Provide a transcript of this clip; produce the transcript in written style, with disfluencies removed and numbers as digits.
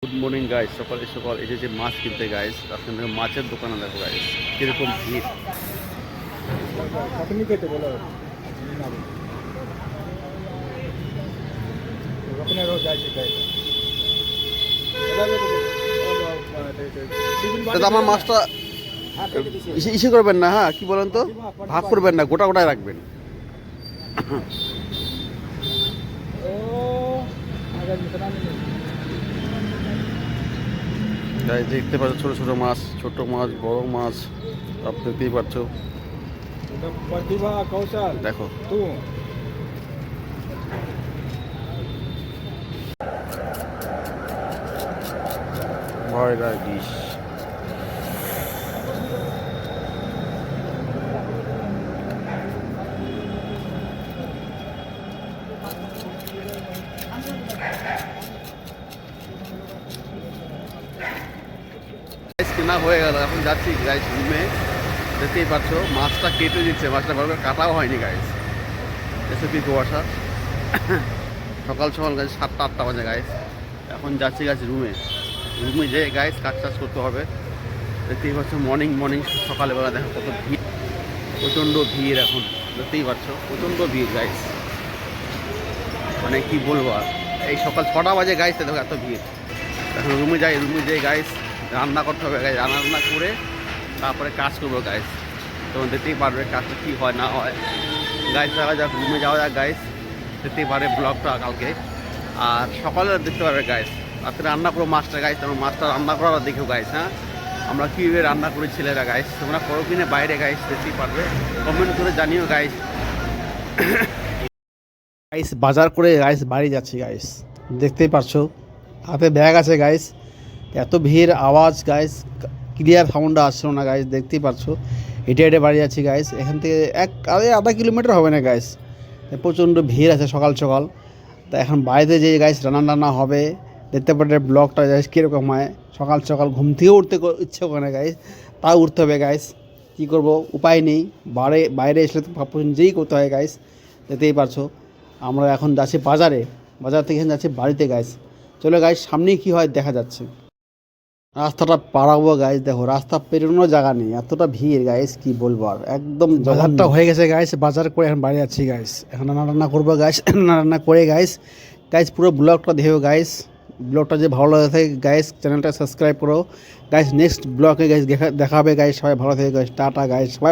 Good morning guys, সকাল সকাল এসেছে মাছ কিনতে গাইস। আপনাদের মাছের দোকানে দেখো গাইস কিরকম ভিড়। দাদা আমার মাছটা ইসে করবেন না, হ্যাঁ কি বলেন তো, ভাগ করবেন না, গোটা গোটায় রাখবেন। গাইস দেখতে পাচ্ছ ছোট ছোট মাছ, ছোট মাছ, বড় মাছ, আপনি দেখতেই পাচ্ছ। प्रतिभा कौशल দেখো तू ভয়রা ডিশ। কেনা হয়ে গেল, এখন যাচ্ছি গাইস রুমে। দেখতেই পাচ্ছ মাছটা কেটে দিচ্ছে, মাছটা ভালো করে কাটাও হয়নি গাইস। এসে কি কুয়াশা, সকাল সকাল গাইস 7টা-8টা বাজে গাইস। এখন যাচ্ছি গাইস রুমে। রুমে যেয়ে গাইস কাজ টাজ করতে হবে। দেখতেই পাচ্ছ মর্নিং সকালবেলা দেখো কত ভিড়, প্রচণ্ড ভিড়। এখন দেখতেই পাচ্ছ প্রচণ্ড ভিড় গাইস, মানে কি বলবো আর। এই সকাল 6টা বাজে গাইস, দেখো এত ভিড়। এখন রুমে যেয়ে গাইস রান্না করতে হবে গাইস। রান্না করে তারপরে কাজ করবো গাইস। তখন দেখতেই পারবে কাজটা কী হয় না হয় গাইস। যাওয়া যাক রুমে, যাওয়া যাক গাইস। দেখতেই পারে ব্লগটা কালকে, আর সকালে দেখতে পারবে গাইস। রাত্রে রান্না করবো মাছটা গাইস, তখন মাছটা রান্না করা দেখো গাইস। হ্যাঁ আমরা কীভাবে রান্না করি ছেলেরা গাইস, তোমরা করো কিনে বাইরে গাইস, দেখতেই পারবে। কমেন্ট করে জানিও গাইস। গাইস বাজার করে গাইস বাড়ি যাচ্ছি গাইস, দেখতেই পারছো হাতে ব্যাগ আছে গাইস। এত ভিড়, আওয়াজ গাইস, ক্লিয়ার সাউন্ডটা আসছিল না গাইস। দেখতেই পারছো হেঁটে হেঁটে বাড়ি যাচ্ছি গাইস। এখান থেকে আধা কিলোমিটার হবে না গাইস। প্রচণ্ড ভিড় আছে সকাল সকাল। তা এখন বাড়িতে যে গাইস রান্না হবে, দেখতে পারে ব্লগটা গাইস কীরকম হয়। সকাল সকাল ঘুম থেকে উঠতে ইচ্ছে করে না গাইস, তাও উঠতে হবে গাইস। কী করবো, উপায় নেই। বাইরে এসলে তো যেই করতে হয় গাইস। দেখতেই পারছো আমরা এখন যাচ্ছি বাজার থেকে এখন যাচ্ছি বাড়িতে গাইস। চলো গাইস সামনেই কী হয় দেখা যাচ্ছে। রাস্তাটা পারাবো গাইস, দেখো রাস্তা পেরোনোর জায়গা নেই, এতটা ভিড় গাইস কি বলবো আর। একদম বাজারটা হয়ে গেছে গাইস, বাজার করে এখন বাড়ি যাচ্ছি গাইস। এখন রান্না করবো গাইস, রান্না করে গাইস পুরো ব্লগটা দেখো গাইস। ব্লগটা যে ভালো লাগে থাকে গাইস, চ্যানেলটা সাবস্ক্রাইব করো গাইস। নেক্সট ব্লগে গাইস দেখা হবে গাইস। সবাই ভালো থাকে গাইস, টাটা গাইস, সবাই।